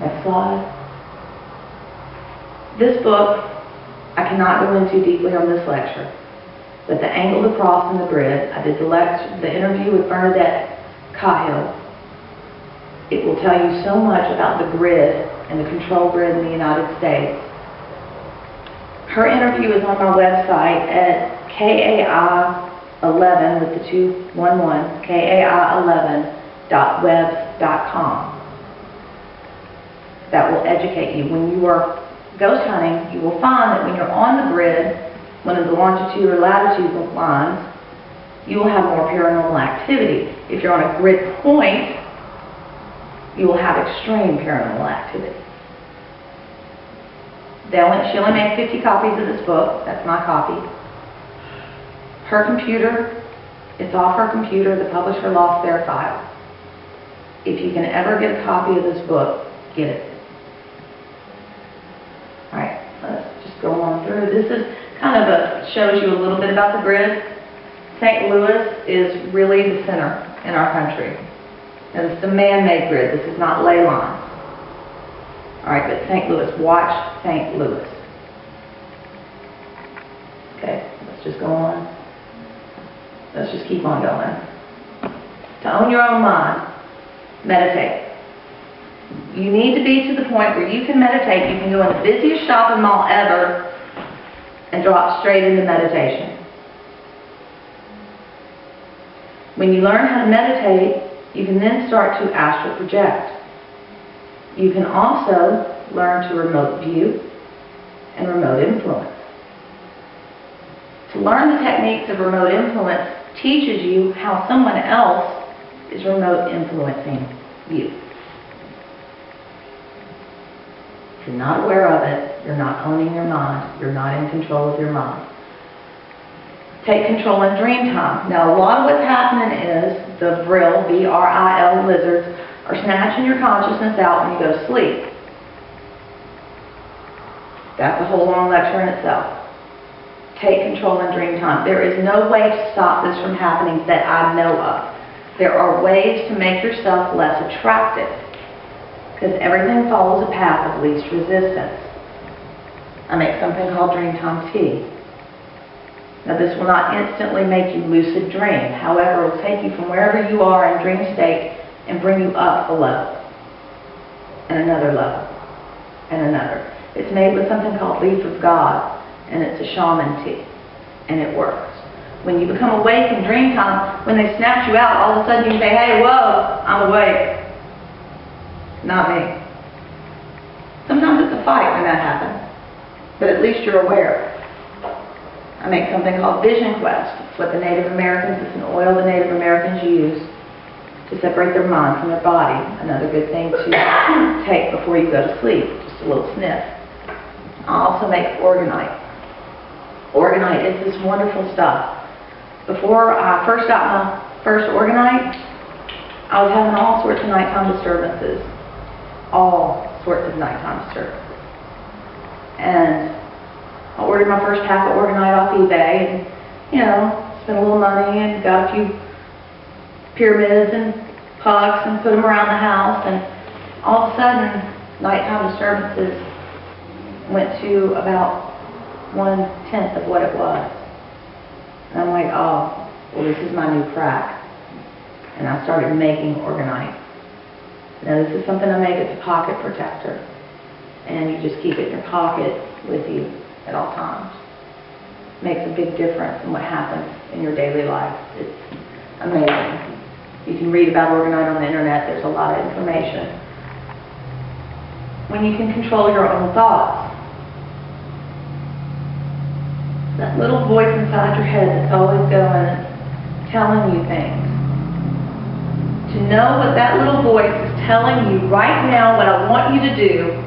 Next slide. This book, I cannot go into deeply on this lecture, but the angle, the cross, and the grid, I did the interview with Bernadette Cahill. It will tell you so much about the grid and the control grid in the United States. Her interview is on my website at KAI11 with the 211, KAI11.webs.com. That will educate you. When you are ghost hunting, you will find that when you're on the grid, one of the longitude or latitude lines, you will have more paranormal activity. If you're on a grid point, you will have extreme paranormal activity. She only made 50 copies of this book. That's my copy. Her computer, it's off her computer. The publisher lost their file. If you can ever get a copy of this book, get it. Alright, let's just go on through. This is kind of shows you a little bit about the grid. St. Louis is really the center in our country. And it's a man-made grid. This is not ley lines. Alright, but St. Louis, watch St. Louis. Okay, let's just go on. Let's just keep on going. To own your own mind, meditate. You need to be to the point where you can meditate. You can go in the busiest shopping mall ever and drop straight into meditation. When you learn how to meditate, you can then start to astral project. You can also learn to remote view and remote influence. To learn the techniques of remote influence teaches you how someone else is remote influencing you. If you're not aware of it, you're not owning your mind. You're not in control of your mind. Take control in dream time. Now, a lot of what's happening is the vril, V-R-I-L, lizards, are snatching your consciousness out when you go to sleep. That's a whole long lecture in itself. Take control in dream time. There is no way to stop this from happening that I know of. There are ways to make yourself less attractive, because everything follows a path of least resistance. I make something called dream time tea. Now, this will not instantly make you lucid dream. However, it will take you from wherever you are in dream state and bring you up a level, and another level, and another. It's made with something called leaf of God, and it's a shaman tea, and it works. When you become awake in dream time, when they snatch you out, all of a sudden you say, hey, whoa, I'm awake. Not me. Sometimes it's a fight when that happens, but at least you're aware. I make something called Vision Quest. It's what the Native Americans, it's an oil the Native Americans use to separate their mind from their body. Another good thing to take before you go to sleep, just a little sniff. I also make Organite. Organite is this wonderful stuff. Before I first got my first Organite, I was having all sorts of nighttime disturbances. All sorts of nighttime disturbances. And I ordered my first pack of Organite off eBay and, spent a little money and got a few pyramids and pucks and put them around the house, and all of a sudden nighttime disturbances went to about 1/10 of what it was. And I'm like, oh, well, this is my new crack. And I started making Organite. Now, this is something I make. It's a pocket protector, and you just keep it in your pocket with you at all times. It makes a big difference in what happens in your daily life. It's amazing. You can read about Organite on the internet. There's a lot of information. When you can control your own thoughts, that little voice inside your head that's always going and telling you things. To know what that little voice is telling you right now, what I want you to do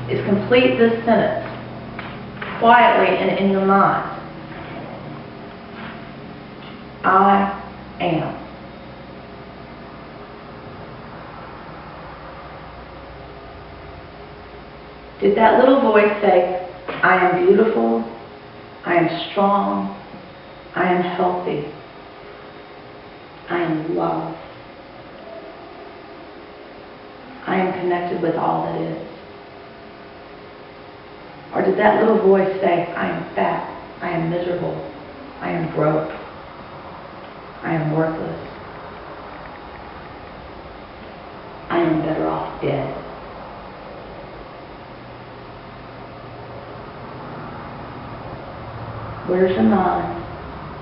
is complete this sentence quietly and in your mind. I am. Did that little voice say, I am beautiful, I am strong, I am healthy, I am loved, I am connected with all that is? Or did that little voice say, I am fat, I am miserable, I am broke, I am worthless, I am better off dead? Where's your mind?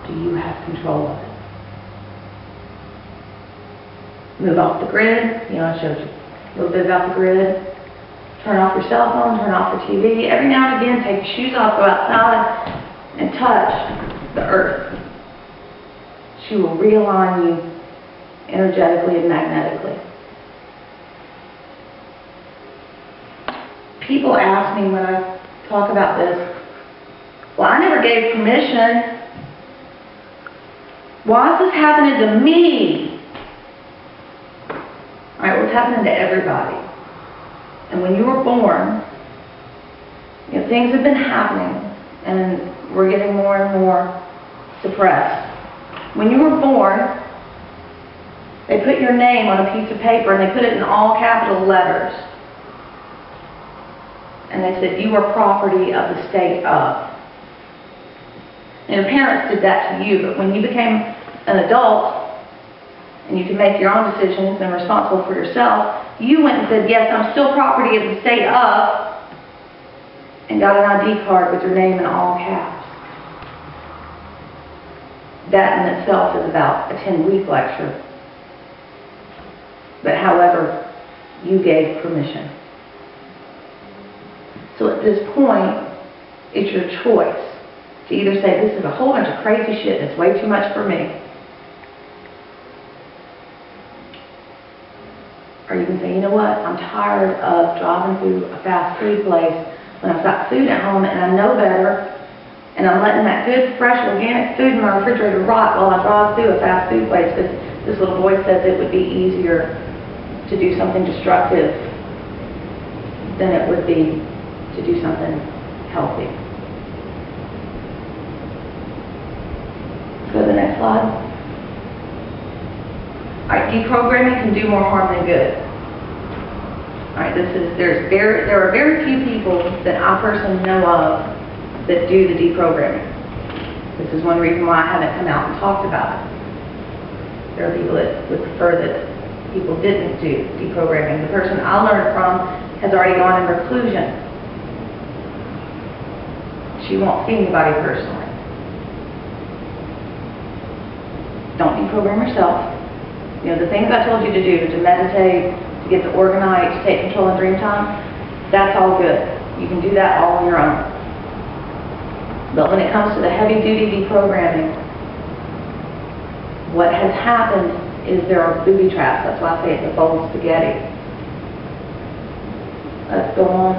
Do you have control of it? Move off the grid. You know, I showed you a little bit about the grid. Turn off your cell phone, turn off your TV. Every now and again, take your shoes off, go outside, and touch the earth. She will realign you energetically and magnetically. People ask me when I talk about this, well, I never gave permission. Why is this happening to me? All right, well, it's happening to everybody. And when you were born, you know, things have been happening, and we're getting more and more suppressed. When you were born, they put your name on a piece of paper, and they put it in all capital letters. And they said, you are property of the state of. And your parents did that to you, but when you became an adult, and you can make your own decisions and responsible for yourself, you went and said, yes, I'm still property of the state of, and got an ID card with your name in all caps. That in itself is about a 10-week lecture. But however, you gave permission. So at this point, it's your choice to either say, this is a whole bunch of crazy shit and it's way too much for me. Or you can say, you know what, I'm tired of driving through a fast food place when I've got food at home and I know better, and I'm letting that good, fresh, organic food in my refrigerator rot while I drive through a fast food place because this little boy says it would be easier to do something destructive than it would be to do something healthy. Let's go to the next slide. Alright, deprogramming can do more harm than good. Alright, there are very few people that I personally know of that do the deprogramming. This is one reason why I haven't come out and talked about it. There are people that would prefer that people didn't do deprogramming. The person I learned from has already gone in reclusion. She won't see anybody personally. Don't deprogram yourself. You know, the things I told you to do, to meditate, to get to organize, to take control in dream time, that's all good. You can do that all on your own. But when it comes to the heavy-duty deprogramming, what has happened is there are booby traps. That's why I say it's a bowl of spaghetti. Let's go on.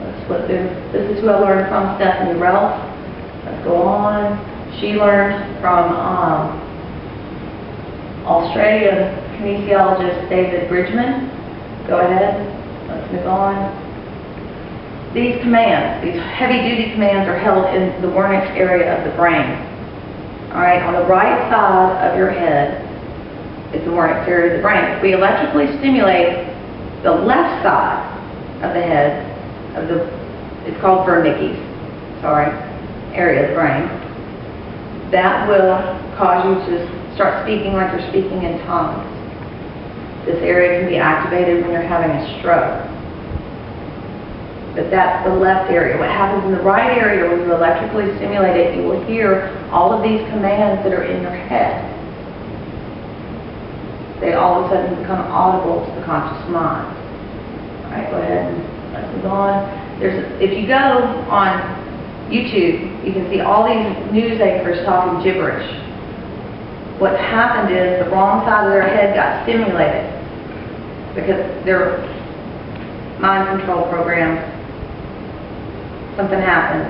Let's flip through. This is who I learned from, Stephanie Ralph. Let's go on. She learned from Australian kinesiologist David Bridgman. Go ahead. Let's move on. These commands, these heavy-duty commands, are held in the Wernicke's area of the brain. All right, on the right side of your head is the Wernicke's area of the brain. If we electrically stimulate the left side of the head, it's called Wernicke's, area of the brain, that will cause you to start speaking like you're speaking in tongues. This area can be activated when you're having a stroke. But that's the left area. What happens in the right area when you electrically stimulate it, you will hear all of these commands that are in your head. They all of a sudden become audible to the conscious mind. All right, go ahead and let's move on. If you go on YouTube, you can see all these news anchors talking gibberish. What's happened is the wrong side of their head got stimulated because their mind control program, something happened.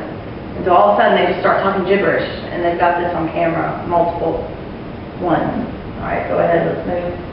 And so all of a sudden they just start talking gibberish, and they've got this on camera, multiple ones. All right, go ahead, let's move.